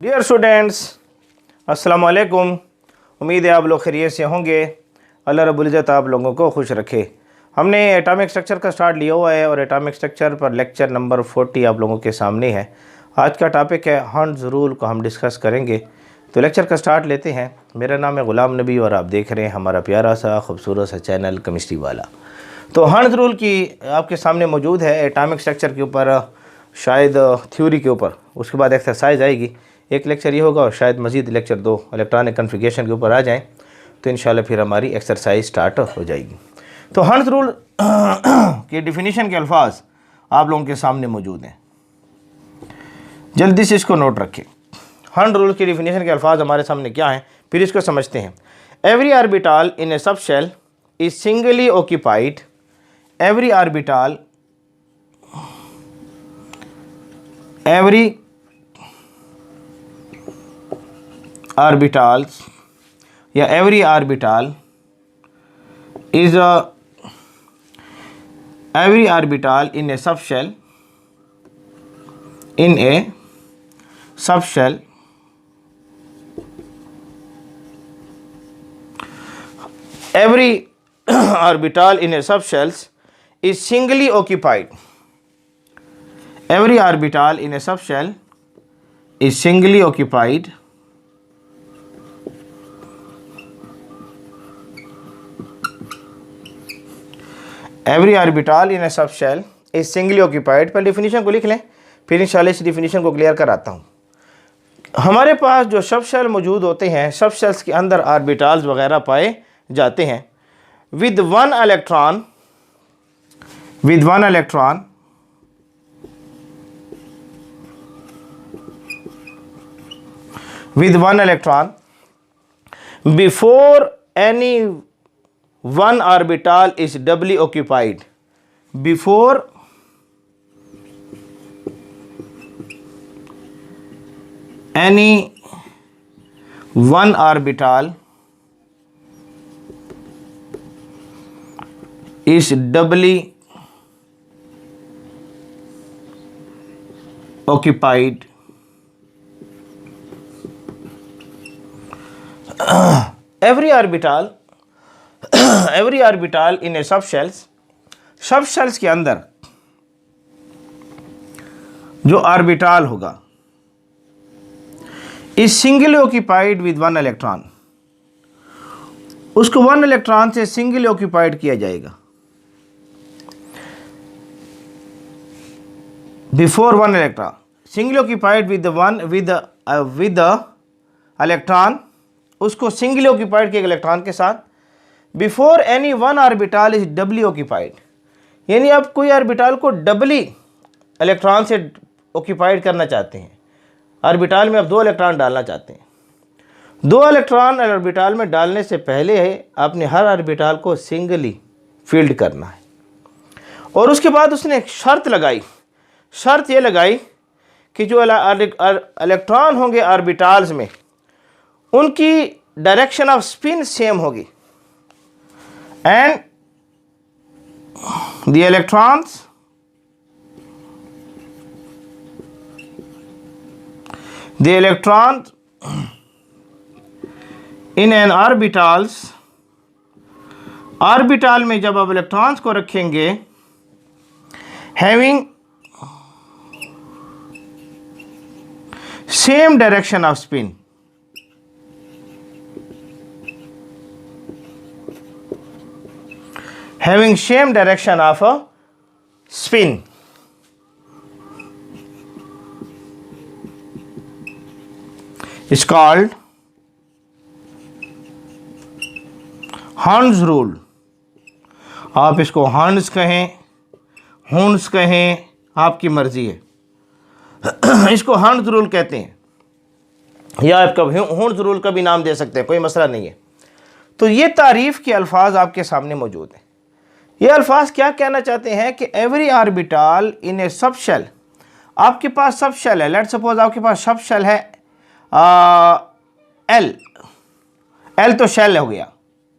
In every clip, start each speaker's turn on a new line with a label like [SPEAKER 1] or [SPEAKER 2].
[SPEAKER 1] Dear students, अस्सलाम वालेकुम। उम्मीद है आप लोग खैरियत से होंगे। अल्लाह रब्बुल इज़्ज़त आप लोगों को खुश रखे। हमने एटॉमिक स्ट्रक्चर का स्टार्ट लिया हुआ है और एटॉमिक स्ट्रक्चर पर लेक्चर नंबर 40 आप लोगों के सामने है। आज का टॉपिक है हर्ट्ज़ रूल को हम डिस्कस करेंगे। तो लेक्चर का स्टार्ट लेते हैं। मेरा नाम है ग़ुलाम नबी और आप देख रहे हैं हमारा प्यारा सा खूबसूरत सा चैनल केमिस्ट्री वाला। तो हर्ट्ज़ रूल की आपके सामने मौजूद है एटॉमिक स्ट्रक्चर के ऊपर, शायद थ्योरी के ऊपर, उसके बाद एक्सरसाइज आएगी। एक लेक्चर ये होगा और शायद मज़ीद लेक्चर 2 इलेक्ट्रॉनिक कन्फिगरेशन के ऊपर आ जाएं तो इंशाल्लाह फिर हमारी एक्सरसाइज स्टार्ट हो जाएगी। तो हर्ट्ज़ रूल की डिफिनीशन के अल्फाज आप लोगों के सामने मौजूद हैं, जल्दी से इसको नोट रखें। हर्ट्ज़ रूल की डिफिनीशन के अल्फाज हमारे सामने क्या हैं, फिर इसको समझते हैं। Every orbital in a subshell is singly occupied. Every orbital, every orbitals या every orbital is every orbital in a subshell, in a subshell every orbital in a subshells is singly occupied. Every orbital in a subshell is singly occupied every orbital in a subshell is singly occupied. पर definition को लिख लें, फिर इंशाल्लाह इस definition को clear कराता हूँ। हमारे पास जो सब शेल मौजूद होते हैं, सब शेल्स के अंदर ऑर्बिटल्स वगैरह पाए जाते हैं with one electron, with one electron with one electron before any one orbital is doubly occupied. Before any one orbital is doubly occupied, every orbital in a subshells, sub shells के अंदर जो orbital होगा is singly occupied with one electron, उसको one electron से singly occupied किया जाएगा। Before one electron, singly occupied with one with electron, उसको singly occupied किया इलेक्ट्रॉन के साथ। Before any one orbital is doubly occupied, यानी आप कोई ऑर्बिटल को डबली इलेक्ट्रॉन से ऑक्यूपाइड करना चाहते हैं। ऑर्बिटल में आप 2 इलेक्ट्रॉन डालना चाहते हैं। 2 इलेक्ट्रॉन ऑर्बिटल में डालने से पहले आपने हर ऑर्बिटल को सिंगली फील्ड करना है। और उसके बाद उसने एक शर्त लगाई। शर्त ये लगाई कि जो इलेक्ट्रॉन होंगे ऑर्बिटल्स में, उनकी डायरेक्शन ऑफ स्पिन सेम होगी and the electrons in an orbitals, orbital में जब आप इलेक्ट्रॉन्स को रखेंगे having same direction off spin, having same direction of a spin, is called hertz rule. आप इसको हर्ट्ज़ कहें, हर्ट्ज़ कहें, आपकी मर्जी है। इसको हर्ट्ज़ रूल कहते हैं या आप कभी हर्ट्ज़ रूल का भी नाम दे सकते हैं, कोई मसला नहीं है। तो ये तारीफ़ के अल्फाज आपके सामने मौजूद हैं। ये अल्फाज क्या कहना चाहते हैं कि एवरी ऑर्बिटल इन ए सब शेल, आपके पास सब शेल है। लेट्स सपोज आपके पास सब शेल है एल तो शेल हो गया,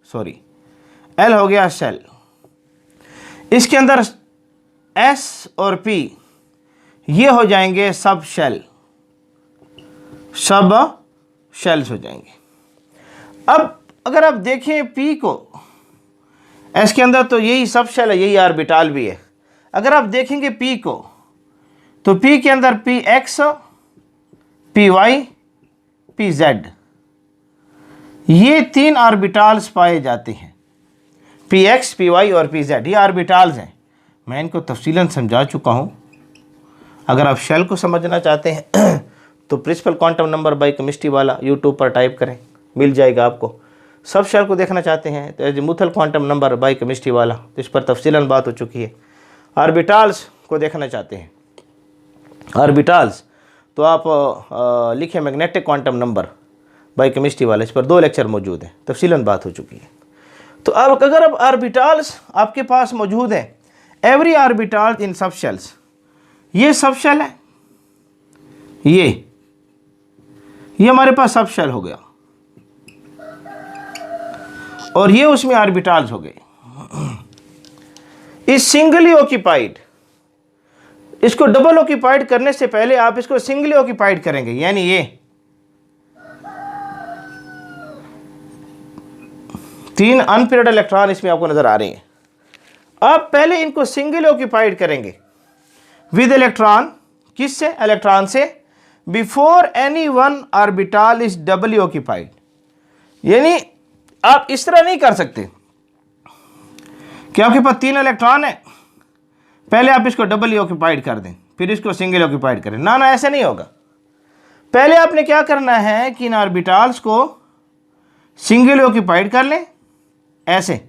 [SPEAKER 1] सॉरी एल हो गया शेल। इसके अंदर एस और पी ये हो जाएंगे सब शेल। सब शेल्स हो जाएंगे। अब अगर आप देखें पी को, एस के अंदर तो यही सब शेल है, यही ऑर्बिटल भी है। अगर आप देखेंगे पी को, तो पी के अंदर P X, P Y, P Z, ये 3 ऑर्बिटल्स पाए जाते हैं। पी एक्स, पी वाई और पी जेड, ये ऑर्बिटल्स हैं। मैं इनको तफसीलन समझा चुका हूँ। अगर आप शेल को समझना चाहते हैं तो principal quantum number by chemistry वाला यूट्यूब पर टाइप करें, मिल जाएगा आपको। सब शेल को देखना चाहते हैं तो azimuthal quantum number by chemistry वाला, तो इस पर तफसीलन बात हो चुकी है। ऑर्बिटल्स को देखना चाहते हैं, ऑर्बिटल्स, तो आप लिखें magnetic quantum number by chemistry वाला, इस पर 2 लेक्चर मौजूद हैं, तफसीलन बात हो चुकी है। तो अब अगर अब ऑर्बिटल्स आपके पास मौजूद हैं, एवरी ऑर्बिटल इन सब शेल्स, ये सब शेल है, ये हमारे पास सब शेल हो गया, और ये उसमें ऑर्बिटल्स हो गए। इस सिंगली ऑक्यूपाइड, इसको डबल ऑक्यूपाइड करने से पहले आप इसको सिंगली ऑक्यूपाइड करेंगे, यानी ये 3 अनपेयर्ड इलेक्ट्रॉन इसमें आपको नजर आ रहे हैं। आप पहले इनको सिंगली ऑक्यूपाइड करेंगे विद इलेक्ट्रॉन, किससे? इलेक्ट्रॉन से, before any one orbital is doubly occupied. यानी आप इस तरह नहीं कर सकते कि आपके पास 3 इलेक्ट्रॉन है, पहले आप इसको डबली ऑक्यूपाइड कर दें फिर इसको सिंगल ऑक्यूपाइड करें। ना ना, ऐसे नहीं होगा। पहले आपने क्या करना है कि इन ऑर्बिटल्स को सिंगल ऑक्यूपाइड कर लें ऐसे,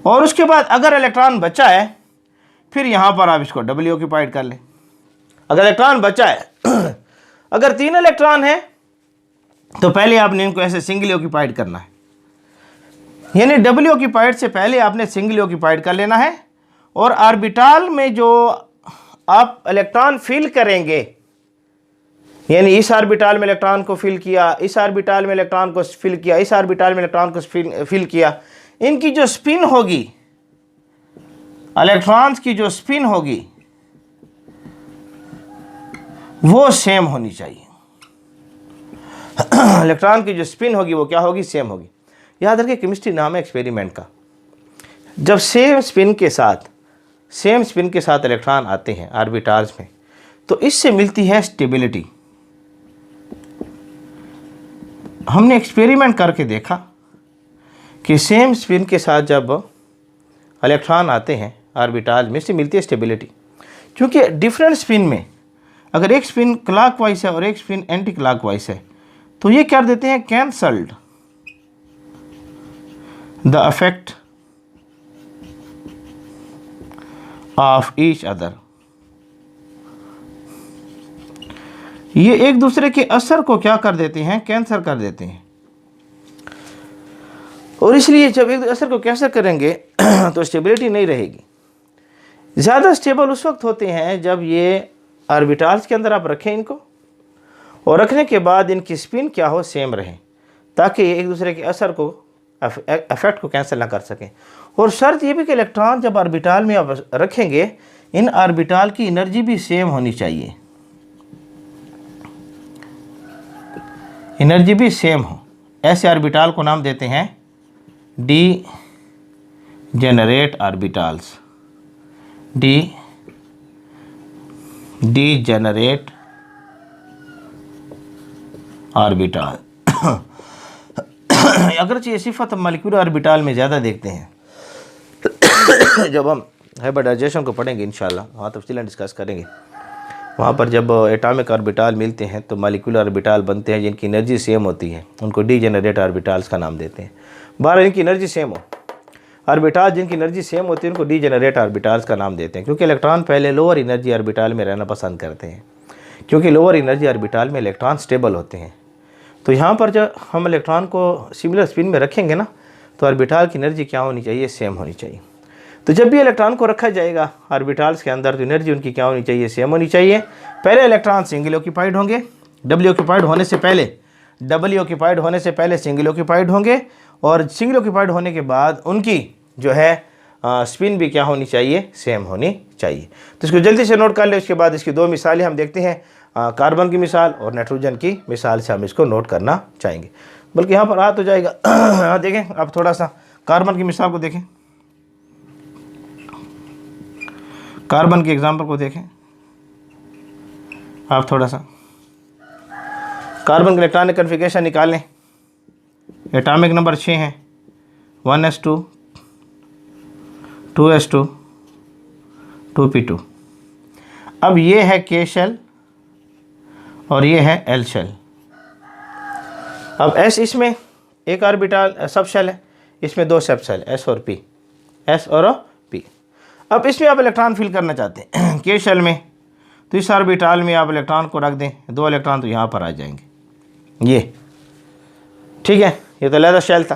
[SPEAKER 1] और उसके बाद अगर इलेक्ट्रॉन बचा है फिर यहां पर आप इसको डबल ऑक्यूपाइड कर लें। अगर इलेक्ट्रॉन बचा है अगर 3 इलेक्ट्रॉन है तो पहले आपने इनको ऐसे सिंगल ऑक्यूपाइड करना है, यानी डबल ऑक्यूपाइड से पहले आपने सिंगल ऑक्यूपाइड कर लेना है। और ऑर्बिटल में जो आप इलेक्ट्रॉन फिल करेंगे, यानी इस ऑर्बिटल में इलेक्ट्रॉन को फिल किया, इस ऑर्बिटल में इलेक्ट्रॉन को फिल किया, इस ऑर्बिटल में इलेक्ट्रॉन को फिल किया, इनकी जो स्पिन होगी, इलेक्ट्रॉन्स की जो स्पिन होगी वो सेम होनी चाहिए। इलेक्ट्रॉन की जो स्पिन होगी वो क्या होगी? सेम होगी। याद रखिए, केमिस्ट्री नाम है एक्सपेरिमेंट का। जब सेम स्पिन के साथ इलेक्ट्रॉन आते हैं ऑर्बिटल्स में, तो इससे मिलती है स्टेबिलिटी। हमने एक्सपेरिमेंट करके देखा कि सेम स्पिन के साथ जब इलेक्ट्रॉन आते हैं ऑर्बिटल में, इससे मिलती है स्टेबिलिटी। क्योंकि डिफरेंट स्पिन में अगर एक स्पिन क्लॉकवाइज है और एक स्पिन एंटी क्लॉकवाइज है, तो ये कर देते हैं cancelled the effect of each other. ये एक दूसरे के असर को क्या कर देते हैं? कैंसल कर देते हैं। और इसलिए जब एक असर को कैंसल करेंगे तो स्टेबिलिटी नहीं रहेगी। ज़्यादा स्टेबल उस वक्त होते हैं जब ये ऑर्बिटल्स के अंदर आप रखें इनको, और रखने के बाद इनकी स्पिन क्या हो? सेम रहे, ताकि एक दूसरे के असर को, इफेक्ट को कैंसिल ना कर सकें। और शर्त ये भी कि इलेक्ट्रॉन जब ऑर्बिटल में आप रखेंगे, इन ऑर्बिटल की एनर्जी भी सेम होनी चाहिए, एनर्जी भी सेम हो। ऐसे ऑर्बिटल को नाम देते हैं D generate orbitals, D generate orbital. अगरचे ये सिफत हम मॉलिक्यूलर ऑर्बिटल में ज़्यादा देखते हैं। जब हम हाइब्रिडाइजेशन को पढ़ेंगे इंशाल्लाह, वहाँ तफसीलन डिस्कस करेंगे। वहाँ पर जब एटॉमिक ऑर्बिटल मिलते हैं तो मॉलिक्यूलर ऑर्बिटल बनते हैं जिनकी एनर्जी सेम होती है, उनको डी जेनरेट ऑर्बिटल्स का नाम देते हैं। 12 इनकी एनर्जी सेम हो, ऑर्बिटल जिनकी एनर्जी सेम होती है उनको डी जेनरेट ऑर्बिटल्स का नाम देते हैं। क्योंकि इलेक्ट्रॉन पहले लोअर एनर्जी ऑर्बिटल में रहना पसंद करते हैं, क्योंकि लोअर एनर्जी ऑर्बिटल में इलेक्ट्रॉन स्टेबल होते हैं। तो यहाँ पर जब हम इलेक्ट्रॉन को सिमिलर स्पिन में रखेंगे ना, तो ऑर्बिटल की एनर्जी क्या होनी चाहिए? सेम होनी चाहिए। तो जब भी इलेक्ट्रॉन को रखा जाएगा ऑर्बिटल्स के अंदर, तो एनर्जी उनकी क्या होनी चाहिए? सेम होनी चाहिए। पहले इलेक्ट्रॉन सिंगल ऑक्यूपाइड होंगे, डबल ऑक्यूपाइड होने से पहले, डबल ऑक्यूपाइड होने से पहले सिंगल ऑक्यूपाइड होंगे, और सिंगल ऑक्यूपाइड होने के बाद उनकी जो है स्पिन भी क्या होनी चाहिए? सेम होनी चाहिए। तो इसको जल्दी से नोट कर ले। उसके बाद इसकी 2 मिसालें हम देखते हैं। कार्बन की मिसाल और नाइट्रोजन की मिसाल से हम इसको नोट करना चाहेंगे। बल्कि यहाँ पर आ तो जाएगा। यहाँ देखें, अब थोड़ा सा कार्बन की मिसाल को देखें, कार्बन के एग्जाम्पल को देखें आप। थोड़ा सा कार्बन के इलेक्ट्रॉनिक कन्फिगरेशन निकालें। एटॉमिक नंबर 6 है, 1s2 2s2 2p2। अब ये है K शेल और ये है L शेल। अब S इसमें एक ऑर्बिटल सब शेल है, इसमें 2 सब शेल S और P, S और P। अब इसमें आप इलेक्ट्रॉन फिल करना चाहते हैं K शेल में, तो इस ऑर्बिटल में आप इलेक्ट्रॉन को रख दें, 2 इलेक्ट्रॉन तो यहाँ पर आ जाएंगे, ये ठीक है। ये तो अलग शेल था,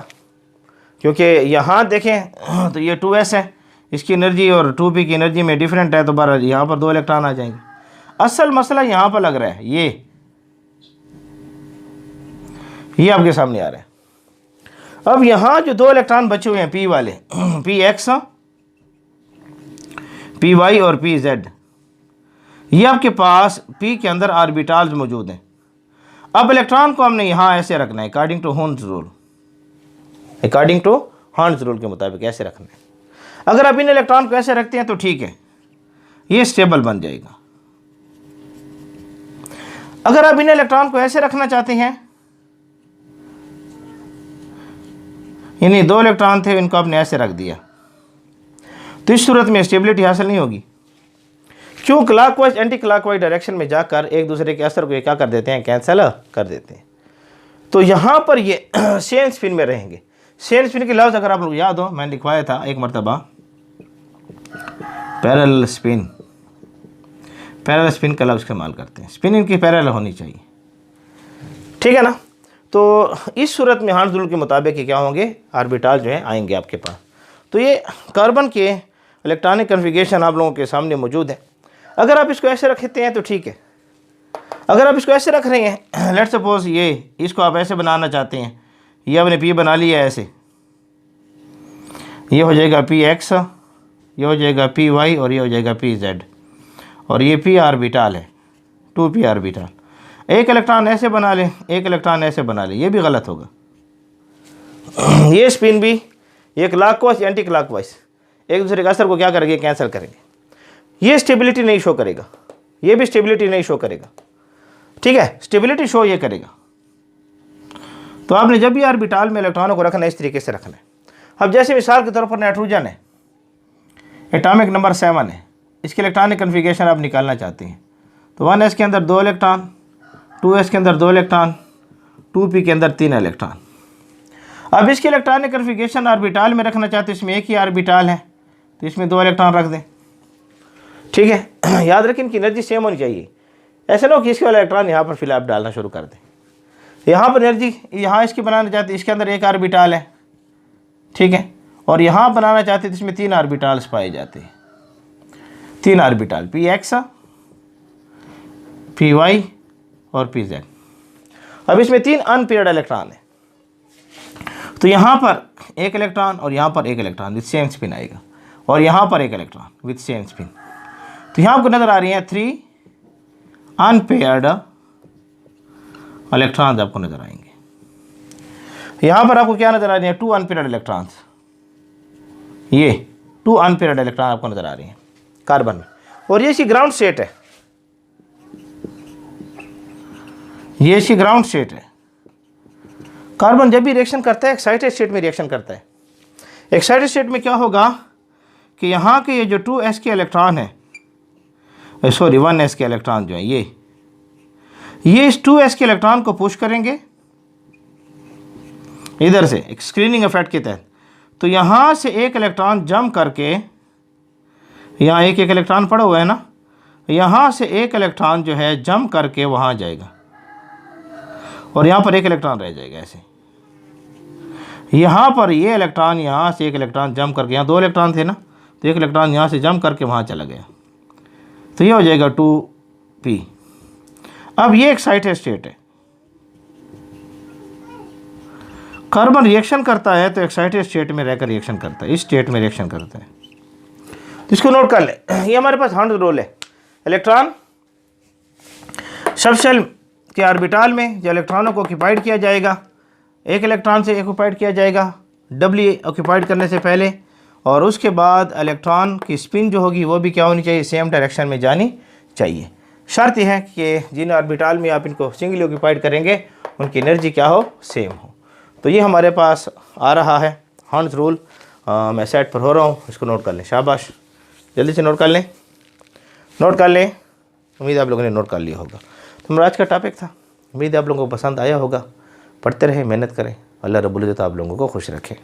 [SPEAKER 1] क्योंकि यहाँ देखें तो ये 2s है, इसकी एनर्जी और 2p की एनर्जी में डिफरेंट है, तो बार यहाँ पर 2 इलेक्ट्रॉन आ जाएंगे। असल मसला यहाँ पर लग रहा है, ये आपके सामने आ रहा है। अब यहाँ जो 2 इलेक्ट्रॉन बचे हुए हैं p वाले, px, py और pz, ये आपके पास p के अंदर ऑर्बिटल्स मौजूद हैं। अब इलेक्ट्रॉन को हमने यहाँ ऐसे रखना है, according to hertz rule, according to hertz rule के मुताबिक ऐसे रखना है। अगर आप इन इलेक्ट्रॉन को ऐसे रखते हैं तो ठीक है, ये स्टेबल बन जाएगा। अगर आप इन इलेक्ट्रॉन को ऐसे रखना चाहते हैं, यानी 2 इलेक्ट्रॉन थे, इनको आपने ऐसे रख दिया, तो इस सूरत में स्टेबिलिटी हासिल नहीं होगी। क्यों? क्लॉकवाइज एंटी क्लॉकवाइज डायरेक्शन में जाकर एक दूसरे के असर को ये क्या कर देते हैं, कैंसिल कर देते हैं। तो यहाँ पर ये सेम स्पिन में रहेंगे। सेम स्पिन के लफ्ज़ अगर आप लोग याद हो, मैंने लिखवाया था एक मरतबा, पैरेलल स्पिन, पैरेलल स्पिन का लफ्ज़ इस्तेमाल करते हैं। स्पिन इनकी पैरेलल होनी चाहिए, ठीक है ना। तो इस सूरत में हर्ट्ज रूल के मुताबिक ये क्या होंगे, ऑर्बिटल जो है आएंगे आपके पास। तो ये कार्बन के इलेक्ट्रॉनिक कन्फिगरेशन आप लोगों के सामने मौजूद है। अगर आप इसको ऐसे रखते हैं तो ठीक है। अगर आप इसको ऐसे रख रहे हैं, लेट्स सपोज ये इसको आप ऐसे बनाना चाहते हैं, ये आपने P बना लिया है ऐसे, ये हो जाएगा Px, ये हो जाएगा Py और ये हो जाएगा Pz, और ये P ऑर्बिटल है, 2p ऑर्बिटल। एक इलेक्ट्रॉन ऐसे बना लें, एक इलेक्ट्रॉन ऐसे बना लें, ये भी गलत होगा। ये स्पिन भी ये क्लॉकवाइज एंटी क्लॉकवाइज एक दूसरे के असर को क्या करेंगे, कैंसिल करेंगे। ये स्टेबिलिटी नहीं शो करेगा, ये भी स्टेबिलिटी नहीं शो करेगा, ठीक है। स्टेबिलिटी शो ये करेगा। तो आपने जब भी ऑर्बिटल में इलेक्ट्रॉनों को रखना है, इस तरीके से रखना है। अब जैसे मिसाल के तौर पर नाइट्रोजन है, एटॉमिक नंबर 7 है, इसके इलेक्ट्रॉनिक कन्फिगरेशन आप निकालना चाहते हैं, तो 1s के अंदर 2 इलेक्ट्रॉन, 2s के अंदर 2 इलेक्ट्रॉन, 2p के अंदर 3 इलेक्ट्रॉन। अब इसके इलेक्ट्रॉनिक कन्फिगरेशन ऑर्बिटल में रखना चाहते हैं, इसमें एक ही ऑर्बिटल है, तो इसमें 2 इलेक्ट्रॉन रख दें, ठीक है। याद रखें इनकी एनर्जी सेम होनी चाहिए। ऐसे ना हो कि इसके वाला इलेक्ट्रॉन यहाँ पर फिल आप डालना शुरू कर दें। यहाँ पर एनर्जी यहाँ इसकी बनाना चाहते, इसके अंदर एक ऑर्बिटल है, ठीक है, और यहाँ बनाना चाहते तो इसमें 3 ऑर्बिटल्स पाए जाते हैं, 3 ऑर्बिटल, Px, Py और Pz। अब इसमें 3 अनपेयर्ड इलेक्ट्रॉन है, तो यहाँ पर एक इलेक्ट्रॉन और यहाँ पर एक इलेक्ट्रॉन विथ सेम स्पिन आएगा, और यहाँ पर एक इलेक्ट्रॉन विथ सेम स्पिन। तो यहाँ आपको नज़र आ रही हैं 3 अनपेयर्ड इलेक्ट्रॉन्स आपको नज़र आएंगे। यहाँ पर आपको क्या नज़र आ रही है, 2 अनपेयर्ड इलेक्ट्रॉन्स, ये 2 अनपेयर्ड इलेक्ट्रॉन आपको नज़र आ रही हैं कार्बन में। और ये इसकी ग्राउंड स्टेट है, ये इसकी ग्राउंड स्टेट है। कार्बन जब भी रिएक्शन करता है एक्साइटेड स्टेट में रिएक्शन करता है। एक्साइटेड स्टेट में क्या होगा कि यहाँ के ये जो 2s के इलेक्ट्रॉन है, सॉरी 1s के इलेक्ट्रॉन जो है, ये इस 2s के इलेक्ट्रॉन को पुश करेंगे इधर से एक स्क्रीनिंग इफेक्ट के तहत। तो यहाँ से एक इलेक्ट्रॉन जंप करके, यहाँ एक एक इलेक्ट्रॉन पड़ा हुआ है ना, यहाँ से एक इलेक्ट्रॉन जो है जंप करके वहाँ जाएगा, और यहाँ पर एक इलेक्ट्रॉन रह जाएगा ऐसे। यहाँ पर ये इलेक्ट्रॉन यहाँ से एक इलेक्ट्रॉन जंप करके, यहाँ 2 इलेक्ट्रॉन थे ना, तो एक इलेक्ट्रॉन यहाँ से जंप करके वहाँ चला गया, तो ये हो जाएगा 2p। अब ये एक्साइटेड स्टेट है। कार्बन रिएक्शन करता है तो एक्साइटेड स्टेट में रहकर रिएक्शन करता है, इस स्टेट में रिएक्शन करता है। तो इसको नोट कर ले, ये हमारे पास हर्ट्ज रूल है। इलेक्ट्रॉन सब के ऑर्बिटल में जो इलेक्ट्रॉनों को ऑक्यूपाइड किया जाएगा, एक इलेक्ट्रॉन से ऑक्यूपाइड किया जाएगा डबली ऑक्यूपाइड करने से पहले, और उसके बाद इलेक्ट्रॉन की स्पिन जो होगी वो भी क्या होनी चाहिए, सेम डायरेक्शन में जानी चाहिए। शर्त यह है कि जिन ऑर्बिटल में आप इनको सिंगली ऑक्यूपाइड करेंगे उनकी एनर्जी क्या हो, सेम हो। तो ये हमारे पास आ रहा है हॉर्न्स रूल। मैं सेट पर हो रहा हूँ, इसको नोट कर लें। शाबाश, जल्दी से नोट कर लें, नोट कर लें। उम्मीद है आप लोगों ने नोट कर लिया होगा। तो मेरा आज का टॉपिक था, उम्मीद है आप लोगों को पसंद आया होगा। पढ़ते रहें, मेहनत करें। अल्लाह रब्बुल इज़्ज़त आप लोगों को खुश रखे।